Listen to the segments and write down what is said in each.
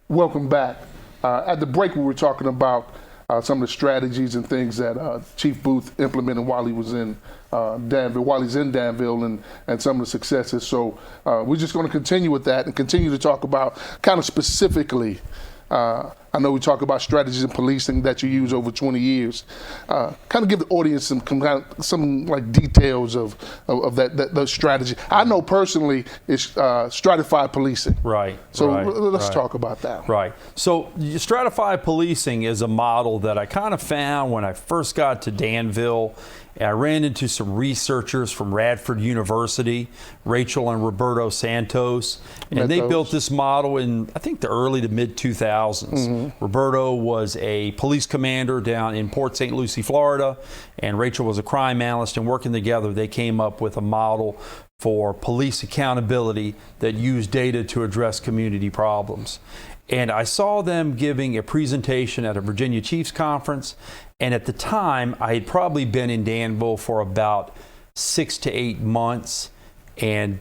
Welcome back. At the break, we were talking about some of the strategies and things that Chief Booth implemented while he was in Danville, while he's in Danville, and some of the successes. So we're just going to continue with that and continue to talk about kind of specifically. I know we talk about strategies in policing that you use over 20 years. Kind of give the audience some like details of that strategy. I know personally it's stratified policing. Right. So let's talk about that. Right. So stratified policing is a model that I kind of found when I first got to Danville. I ran into some researchers from Radford University, Rachel and Roberto Santos, and they built this model in, I think, the early to mid 2000s. Mm-hmm. Roberto was a police commander down in Port St. Lucie, Florida, and Rachel was a crime analyst, and working together, they came up with a model for police accountability that used data to address community problems. And I saw them giving a presentation at a Virginia Chiefs conference. And at the time, I had probably been in Danville for about 6 to 8 months. And,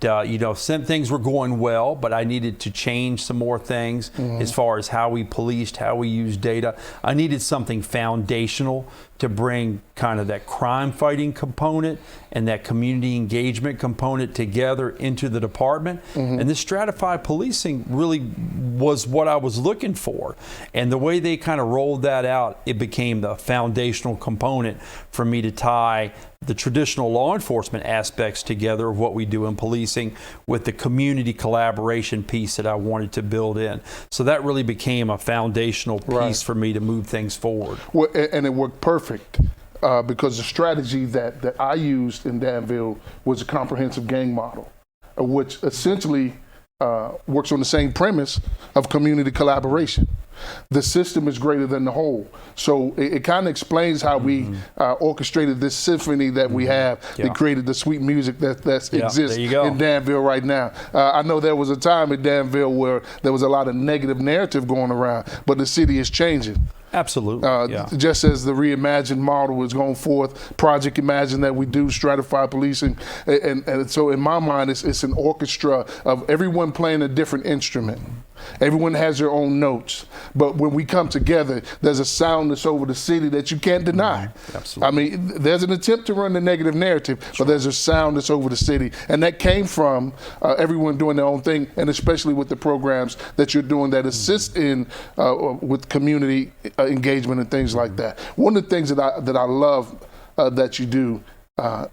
some things were going well, but I needed to change some more things as far as how we policed, how we used data. I needed something foundational to bring kind of that crime fighting component and that community engagement component together into the department. And this stratified policing really was what I was looking for. And the way they kind of rolled that out, it became the foundational component for me to tie the traditional law enforcement aspects together of what we do in policing with the community collaboration piece that I wanted to build in. So that really became a foundational piece for me to move things forward. Well, and it worked perfect because the strategy that I used in Danville was a comprehensive gang model, which essentially works on the same premise of community collaboration. The system is greater than the whole. So it kind of explains how we orchestrated this symphony that we have that created the sweet music that exists in Danville right now. I know there was a time in Danville where there was a lot of negative narrative going around, but the city is changing. Absolutely. Just as the reimagined model is going forth, Project Imagine that we do, stratified policing, and so in my mind it's an orchestra of everyone playing a different instrument. Everyone has their own notes, but when we come together, there's a soundness over the city that you can't deny. Absolutely. I mean, there's an attempt to run the negative narrative, but there's a soundness over the city, and that came from everyone doing their own thing, and especially with the programs that you're doing that assist in with community engagement and things like that. One of the things that I love that you do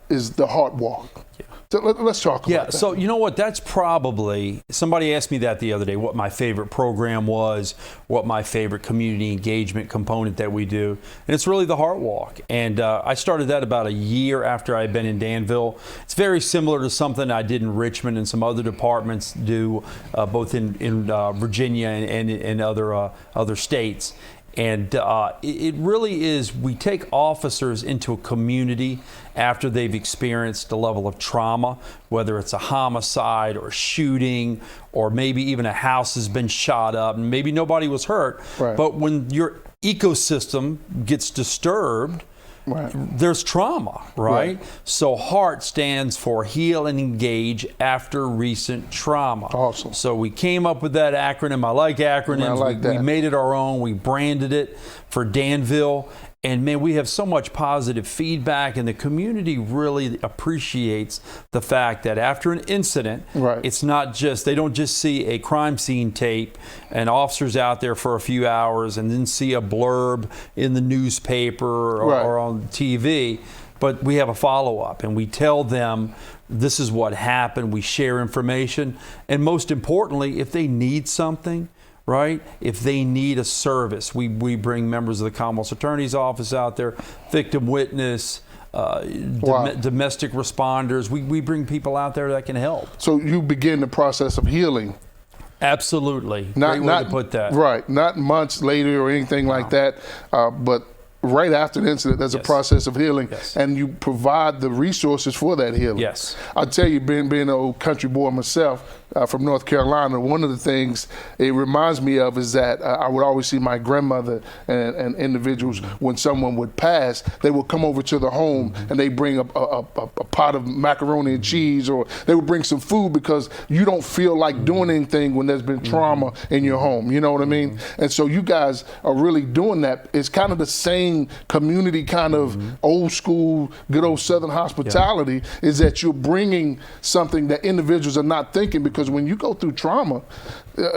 is the Heart Walk. So let's talk about that. So you know what, that's probably, somebody asked me that the other day, what my favorite program was, what my favorite community engagement component that we do, and it's really the Heart Walk. And I started that about a year after I'd been in Danville. It's very similar to something I did in Richmond and some other departments do, both in Virginia and in other states. And it really is, we take officers into a community after they've experienced a level of trauma, whether it's a homicide or shooting, or maybe even a house has been shot up and maybe nobody was hurt. But when your ecosystem gets disturbed, there's trauma, right? So HEART stands for Heal and Engage After Recent Trauma. Awesome. So we came up with that acronym. I like acronyms. We made it our own. We branded it for Danville. And man, we have so much positive feedback, and the community really appreciates the fact that after an incident, it's not just, they don't just see a crime scene tape and officers out there for a few hours and then see a blurb in the newspaper or on TV, but we have a follow-up and we tell them this is what happened. We share information, and most importantly, if they need something, if they need a service, we bring members of the Commonwealth Attorney's Office out there, victim witness, domestic responders. We bring people out there that can help. So you begin the process of healing. Absolutely. Great way to put that. Right. Not months later or anything like that, but right after the incident, there's a process of healing, and you provide the resources for that healing. I tell you, being an old country boy myself, from North Carolina, one of the things it reminds me of is that I would always see my grandmother and individuals, when someone would pass, they would come over to the home and they bring a pot of macaroni and cheese, or they would bring some food, because you don't feel like doing anything when there's been trauma in your home. You know what I mean? And so you guys are really doing that. It's kind of the same community, kind of old school, good old Southern hospitality, is that you're bringing something that individuals are not thinking, because when you go through trauma,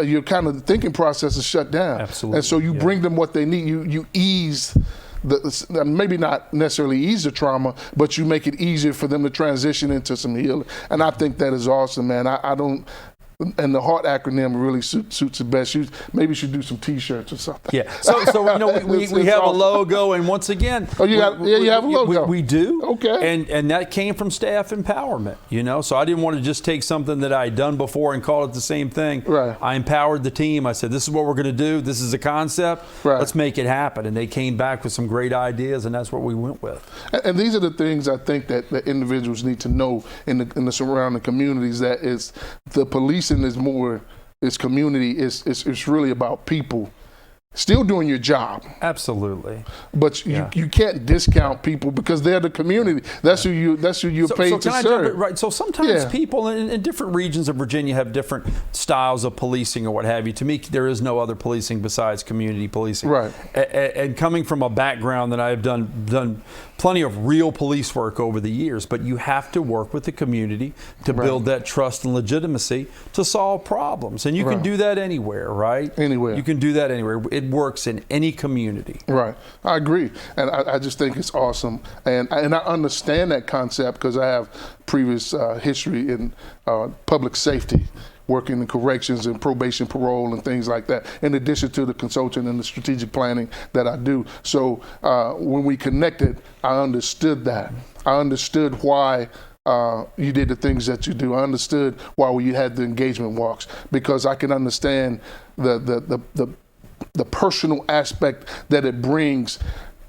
your kind of thinking process is shut down. Absolutely. And so you bring them what they need. You ease maybe not necessarily ease the trauma, but you make it easier for them to transition into some healing. And I think that is awesome, man. I don't. And the HEART acronym really suits it best. Maybe you should do some T-shirts or something. Yeah. So you know, we have awesome. A logo, and once again, you have a logo. We do. Okay. And that came from staff empowerment. You know, so I didn't want to just take something that I had done before and call it the same thing. Right. I empowered the team. I said, this is what we're going to do. This is a concept. Right. Let's make it happen. And they came back with some great ideas, and that's what we went with. And these are the things I think that individuals need to know in the surrounding communities. That is, the policing is more, it's community, it's really about people still doing your job. Absolutely. But you can't discount people, because they're the community. That's who you're paid to serve. Right. So sometimes people in different regions of Virginia have different styles of policing or what have you. To me, there is no other policing besides community policing. Right. And coming from a background that I've done plenty of real police work over the years, but you have to work with the community to build that trust and legitimacy to solve problems. And you can do that anywhere, right? Anywhere. You can do that anywhere. It works in any community. Right. I agree. And I just think it's awesome. And I understand that concept, because I have previous history in public safety, working in corrections and probation, parole, and things like that, in addition to the consulting and the strategic planning that I do. So when we connected, I understood that. I understood why you did the things that you do. I understood why you had the engagement walks, because I can understand the personal aspect that it brings.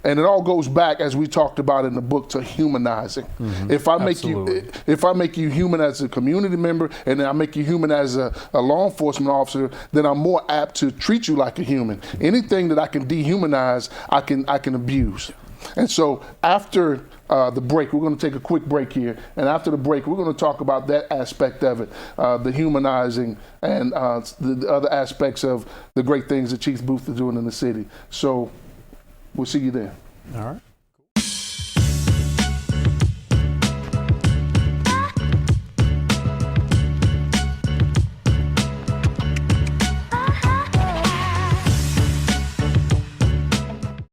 And it all goes back, as we talked about in the book, to humanizing. If I make you human as a community member, and then I make you human as a law enforcement officer, then I'm more apt to treat you like a human. Anything that I can dehumanize, I can abuse. And so after the break, we're going to take a quick break here, and after the break, we're going to talk about that aspect of it, the humanizing, and the other aspects of the great things that Chief Booth is doing in the city. So we'll see you there. All right.